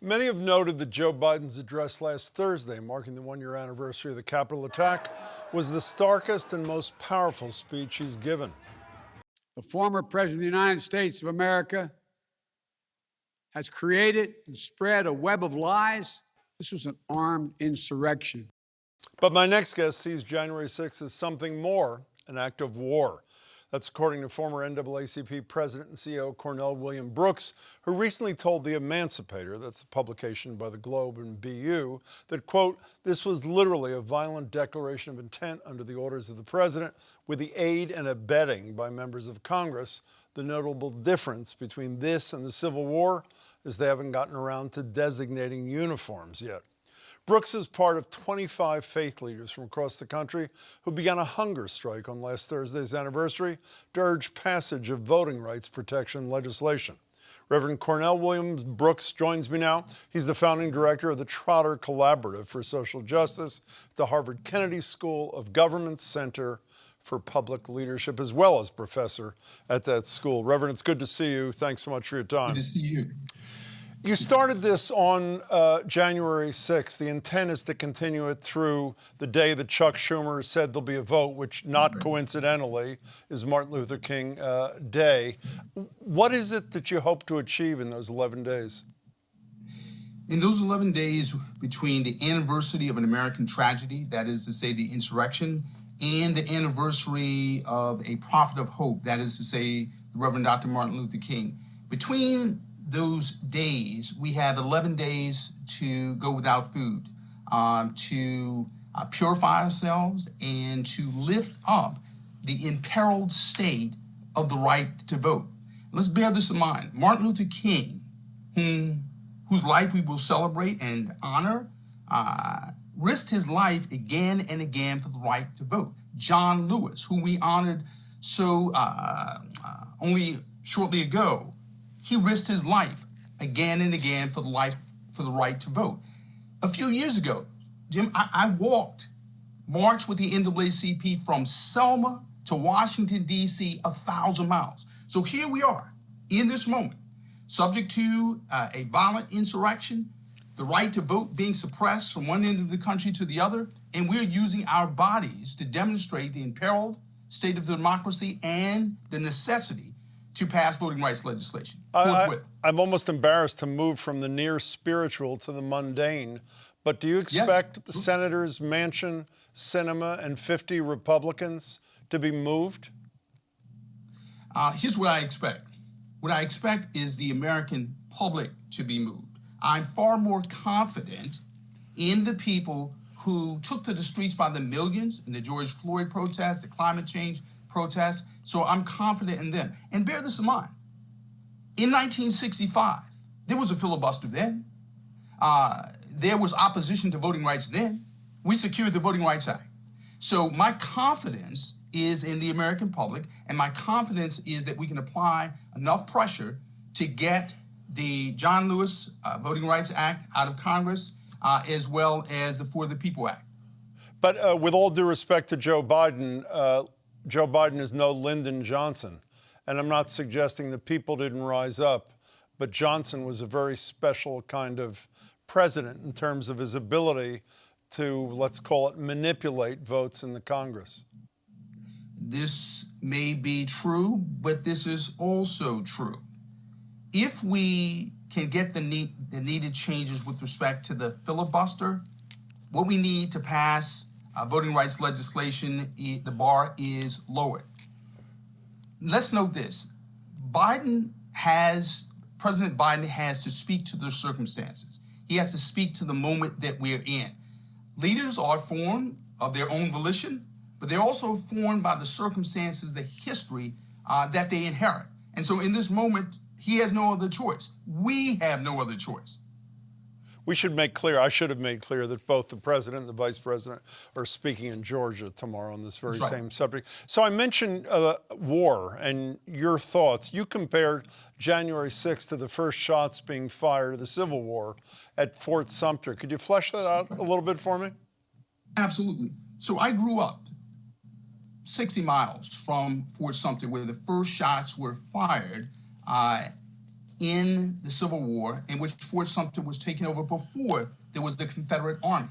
Many have noted that Joe Biden's address last Thursday, marking the one-year anniversary of the Capitol attack, was the starkest and most powerful speech he's given. The former President of the United States of America has created and spread a web of lies. This was an armed insurrection. But my next guest sees January 6th as something more, an act of war. That's according to former NAACP President and CEO Cornell William Brooks, who recently told The Emancipator, that's the publication by the Globe and BU, that, quote, this was literally a violent declaration of intent under the orders of the president with the aid and abetting by members of Congress. The notable difference between this and the Civil War is they haven't gotten around to designating uniforms yet. Brooks is part of 25 faith leaders from across the country who began a hunger strike on last Thursday's anniversary to urge passage of voting rights protection legislation. Reverend Cornell William Brooks joins me now. He's the founding director of the Trotter Collaborative for Social Justice at the Harvard Kennedy School of Government's Center for Public Leadership, as well as professor at that school. Reverend, it's good to see you. Thanks so much for your time. Good to see you. You started this on January 6th. The intent is to continue it through the day that Chuck Schumer said there'll be a vote, which not coincidentally is Martin Luther King Day. What is it that you hope to achieve in those 11 days? In those 11 days between the anniversary of an American tragedy, that is to say the insurrection, and the anniversary of a prophet of hope, that is to say the Reverend Dr. Martin Luther King, between those days, we have 11 days to go without food, to purify ourselves and to lift up the imperiled state of the right to vote. Let's bear this in mind. Martin Luther King, whose life we will celebrate and honor, risked his life again and again for the right to vote. John Lewis, whom we honored so only shortly ago, he risked his life again and again for the right to vote. A few years ago, Jim, I marched with the NAACP from Selma to Washington, D.C., 1,000 miles. So here we are in this moment, subject to a violent insurrection, the right to vote being suppressed from one end of the country to the other, and we're using our bodies to demonstrate the imperiled state of democracy and the necessity to pass voting rights legislation forthwith. I'm almost embarrassed to move from the near spiritual to the mundane, but do you expect the senators Manchin, Sinema, and 50 Republicans to be moved? Here's what I expect. What I expect is the American public to be moved. I'm far more confident in the people who took to the streets by the millions in the George Floyd protests, the climate change protests, so I'm confident in them. And bear this in mind, in 1965, there was a filibuster then. There was opposition to voting rights then. We secured the Voting Rights Act. So my confidence is in the American public, and my confidence is that we can apply enough pressure to get the John Lewis Voting Rights Act out of Congress, as well as the For the People Act. But with all due respect to Joe Biden is no Lyndon Johnson. And I'm not suggesting that people didn't rise up, but Johnson was a very special kind of president in terms of his ability to, let's call it, manipulate votes in the Congress. This may be true, but this is also true. If we can get the needed changes with respect to the filibuster, what we need to pass voting rights legislation, the bar is lowered. Let's note this. President Biden has to speak to the circumstances. He has to speak to the moment that we're in. Leaders are formed of their own volition, but they're also formed by the circumstances, the history that they inherit. And so in this moment, he has no other choice. We have no other choice. We should make clear, I should have made clear, that both the president and the vice president are speaking in Georgia tomorrow on this very same subject. So I mentioned war and your thoughts. You compared January 6th to the first shots being fired of the Civil War at Fort Sumter. Could you flesh that out a little bit for me? Absolutely. So I grew up 60 miles from Fort Sumter, where the first shots were fired in the Civil War, in which Fort Sumter was taken over before there was the Confederate Army.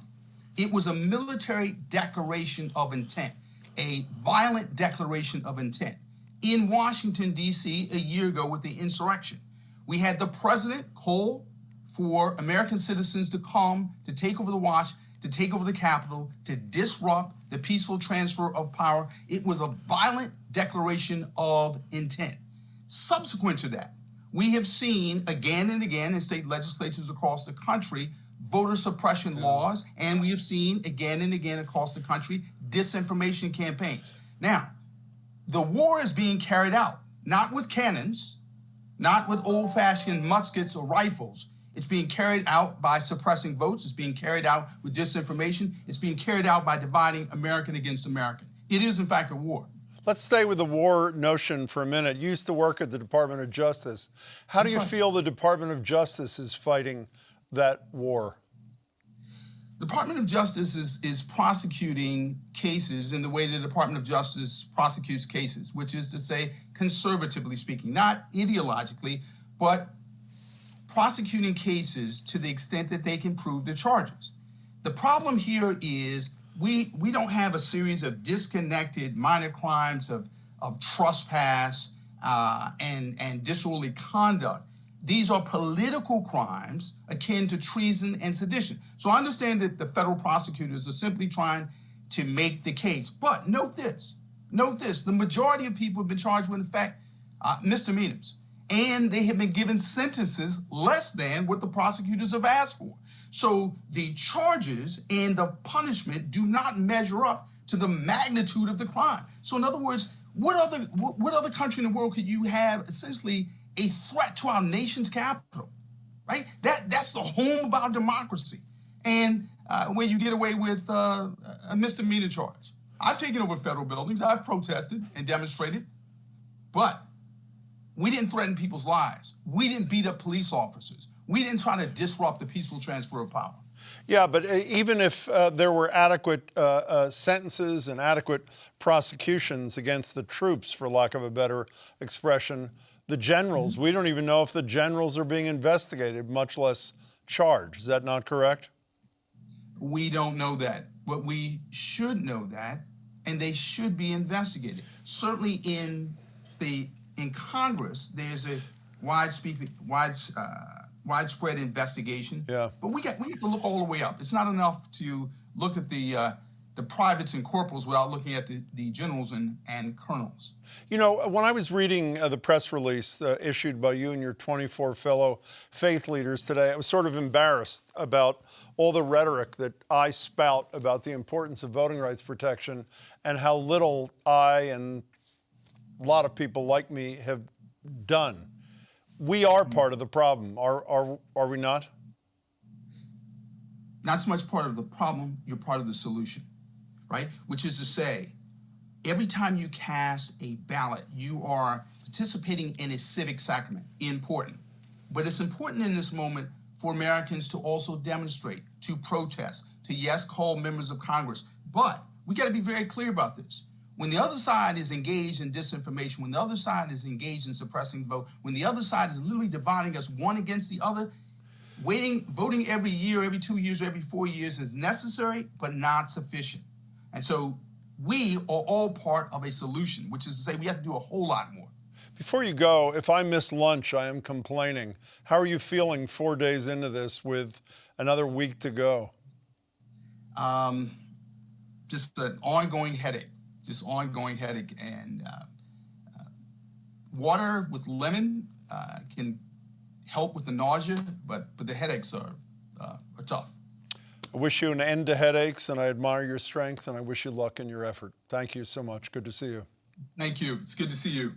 It was a military declaration of intent, a violent declaration of intent. In Washington, D.C., a year ago with the insurrection, we had the president call for American citizens to come, to take over the watch, to take over the Capitol, to disrupt the peaceful transfer of power. It was a violent declaration of intent. Subsequent to that, we have seen again and again in state legislatures across the country voter suppression laws, and we have seen again and again across the country disinformation campaigns. Now, the war is being carried out, not with cannons, not with old-fashioned muskets or rifles. It's being carried out by suppressing votes. It's being carried out with disinformation. It's being carried out by dividing American against American. It is, in fact, a war. Let's stay with the war notion for a minute. You used to work at the Department of Justice. How do you feel the Department of Justice is fighting that war? The Department of Justice is prosecuting cases in the way the Department of Justice prosecutes cases, which is to say, conservatively speaking, not ideologically, but prosecuting cases to the extent that they can prove the charges. The problem here is we don't have a series of disconnected minor crimes of trespass and disorderly conduct. These are political crimes akin to treason and sedition. So I understand that the federal prosecutors are simply trying to make the case. But note this, the majority of people have been charged with, in fact, misdemeanors. And they have been given sentences less than what the prosecutors have asked for. So the charges and the punishment do not measure up to the magnitude of the crime. So in other words, what other country in the world could you have essentially a threat to our nation's capital, right? That's the home of our democracy. And where you get away with a misdemeanor charge. I've taken over federal buildings. I've protested and demonstrated, but we didn't threaten people's lives. We didn't beat up police officers. We didn't try to disrupt the peaceful transfer of power. Yeah, but even if there were adequate sentences and adequate prosecutions against the troops, for lack of a better expression, the generals, we don't even know if the generals are being investigated, much less charged. Is that not correct? We don't know that, but we should know that, and they should be investigated. Certainly in Congress, there's a widespread investigation. Yeah. But we have to look all the way up. It's not enough to look at the privates and corporals without looking at the generals and colonels. You know, when I was reading the press release issued by you and your 24 fellow faith leaders today, I was sort of embarrassed about all the rhetoric that I spout about the importance of voting rights protection and how little I and a lot of people like me have done. We are part of the problem, are we not? Not so much part of the problem, you're part of the solution, right? Which is to say, every time you cast a ballot, you are participating in a civic sacrament. Important. But it's important in this moment for Americans to also demonstrate, to protest, to, yes, call members of Congress. But we got to be very clear about this. When the other side is engaged in disinformation, when the other side is engaged in suppressing the vote, when the other side is literally dividing us one against the other, voting every year, every 2 years, or every 4 years is necessary, but not sufficient. And so we are all part of a solution, which is to say we have to do a whole lot more. Before you go, if I miss lunch, I am complaining. How are you feeling 4 days into this with another week to go? Just an ongoing headache. And water with lemon can help with the nausea, but the headaches are tough. I wish you an end to headaches, and I admire your strength, and I wish you luck in your effort. Thank you so much. Good to see you. Thank you. It's good to see you.